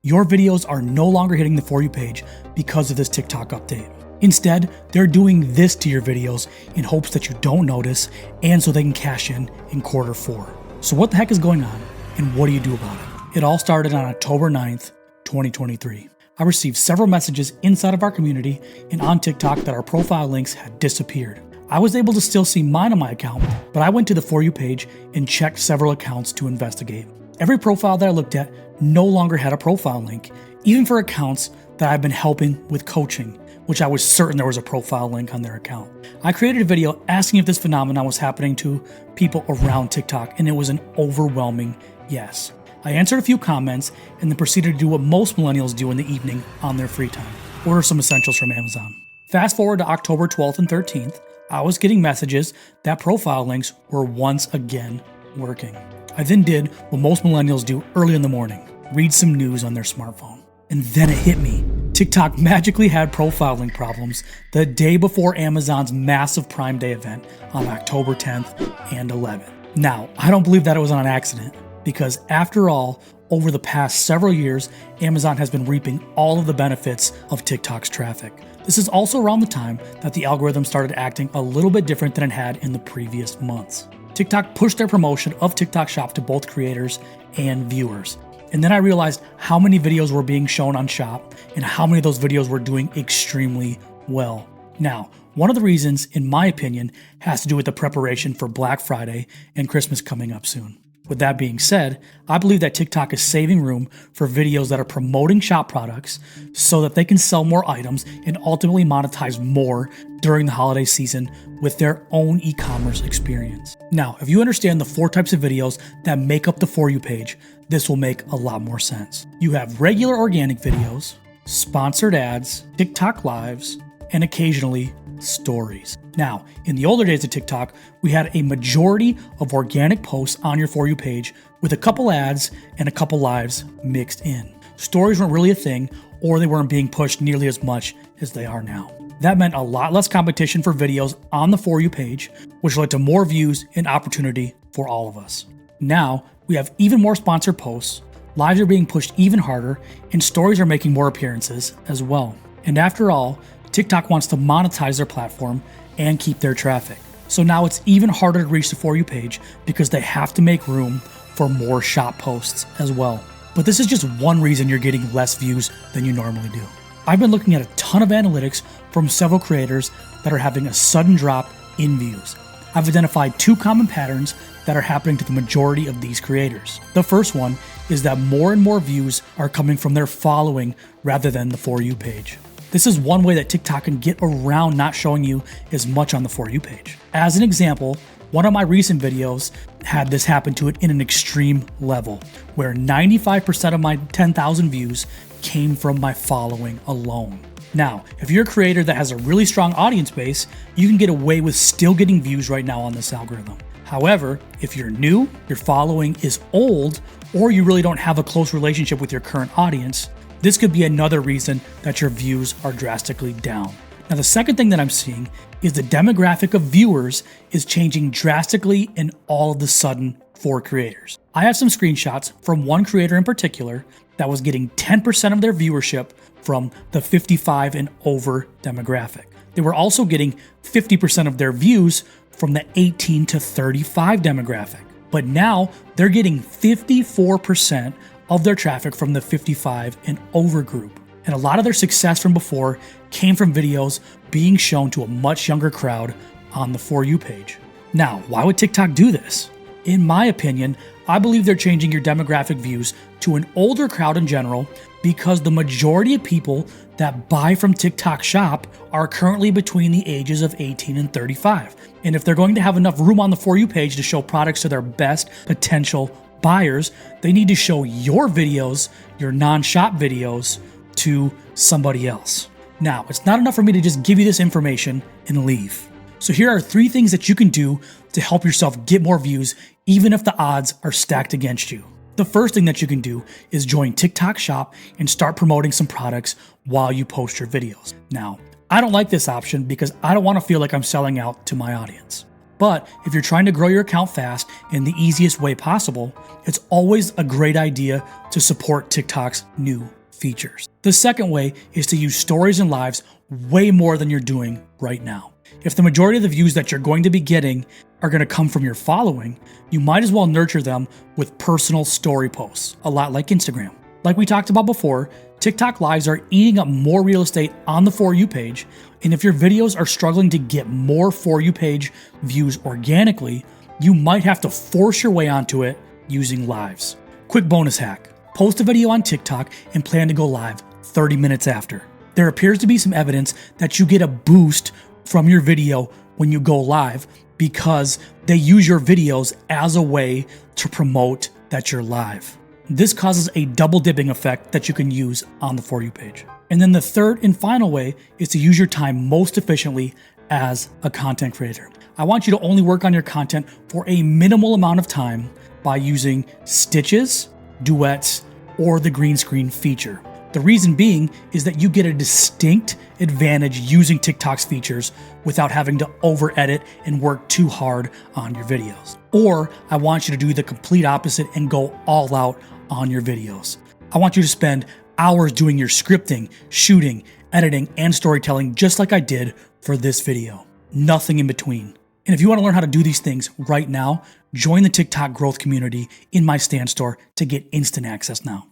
Your videos are no longer hitting the For You page because of this TikTok update. Instead, they're doing this to your videos in hopes that you don't notice and so they can cash in Q4. So what the heck is going on and what do you do about it? It all started on October 9th, 2023. I received several messages inside of our community and on TikTok that our profile links had disappeared. I was able to still see mine on my account, but I went to the For You page and checked several accounts to investigate. Every profile that I looked at no longer had a profile link, even for accounts that I've been helping with coaching, which I was certain there was a profile link on their account. I created a video asking if this phenomenon was happening to people around TikTok, and it was an overwhelming yes. I answered a few comments and then proceeded to do what most millennials do in the evening on their free time: order some essentials from Amazon. Fast forward to October 12th and 13th, I was getting messages that profile links were once again working. I then did what most millennials do early in the morning: read some news on their smartphone. And then it hit me. TikTok magically had profile link problems the day before Amazon's massive Prime Day event on October 10th and 11th. Now, I don't believe that it was on accident, because after all, over the past several years, Amazon has been reaping all of the benefits of TikTok's traffic. This is also around the time that the algorithm started acting a little bit different than it had in the previous months. TikTok pushed their promotion of TikTok Shop to both creators and viewers. And then I realized how many videos were being shown on Shop and how many of those videos were doing extremely well. Now, one of the reasons, in my opinion, has to do with the preparation for Black Friday and Christmas coming up soon. With that being said, I believe that TikTok is saving room for videos that are promoting Shop products so that they can sell more items and ultimately monetize more during the holiday season with their own e-commerce experience. Now, if you understand the 4 types of videos that make up the For You page, this will make a lot more sense. You have regular organic videos, sponsored ads, TikTok lives, and occasionally stories. Now, in the older days of TikTok, we had a majority of organic posts on your For You page with a couple ads and a couple lives mixed in. Stories weren't really a thing, or they weren't being pushed nearly as much as they are now. That meant a lot less competition for videos on the For You page, which led to more views and opportunity for all of us. Now, we have even more sponsored posts, lives are being pushed even harder, and stories are making more appearances as well. And after all, TikTok wants to monetize their platform and keep their traffic. So now it's even harder to reach the For You page because they have to make room for more Shop posts as well. But this is just one reason you're getting less views than you normally do. I've been looking at a ton of analytics from several creators that are having a sudden drop in views. I've identified 2 common patterns that are happening to the majority of these creators. The first one is that more and more views are coming from their following rather than the For You page. This is one way that TikTok can get around not showing you as much on the For You page. As an example, one of my recent videos had this happen to it in an extreme level, where 95% of my 10,000 views came from my following alone. Now, if you're a creator that has a really strong audience base, you can get away with still getting views right now on this algorithm. However, if you're new, your following is old, or you really don't have a close relationship with your current audience, this could be another reason that your views are drastically down. Now, the second thing that I'm seeing is the demographic of viewers is changing drastically and all of a sudden for creators. I have some screenshots from one creator in particular that was getting 10% of their viewership from the 55 and over demographic. They were also getting 50% of their views from the 18 to 35 demographic. But now they're getting 54% of their traffic from the 55 and over group. And a lot of their success from before came from videos being shown to a much younger crowd on the For You page. Now, why would TikTok do this? In my opinion, I believe they're changing your demographic views to an older crowd in general because the majority of people that buy from TikTok Shop are currently between the ages of 18 and 35. And if they're going to have enough room on the For You page to show products to their best potential buyers, they need to show your videos, your non-shop videos, to somebody else. Now, it's not enough for me to just give you this information and leave. So here are 3 things that you can do to help yourself get more views, even if the odds are stacked against you. The first thing that you can do is join TikTok Shop and start promoting some products while you post your videos. Now, I don't like this option because I don't want to feel like I'm selling out to my audience. But if you're trying to grow your account fast in the easiest way possible, it's always a great idea to support TikTok's new features. The second way is to use stories and lives way more than you're doing right now. If the majority of the views that you're going to be getting are going to come from your following, you might as well nurture them with personal story posts, a lot like Instagram. Like we talked about before, TikTok lives are eating up more real estate on the For You page, and if your videos are struggling to get more For You page views organically, you might have to force your way onto it using lives. Quick bonus hack: post a video on TikTok and plan to go live 30 minutes after. There appears to be some evidence that you get a boost from your video when you go live because they use your videos as a way to promote that you're live. This causes a double dipping effect that you can use on the For You page. And then the third and final way is to use your time most efficiently as a content creator. I want you to only work on your content for a minimal amount of time by using stitches, duets, or the green screen feature. The reason being is that you get a distinct advantage using TikTok's features without having to over edit and work too hard on your videos. Or I want you to do the complete opposite and go all out on your videos. I want you to spend hours doing your scripting, shooting, editing, and storytelling just like I did for this video. Nothing in between. And if you want to learn how to do these things right now, join the TikTok growth community in my Stan Store to get instant access now.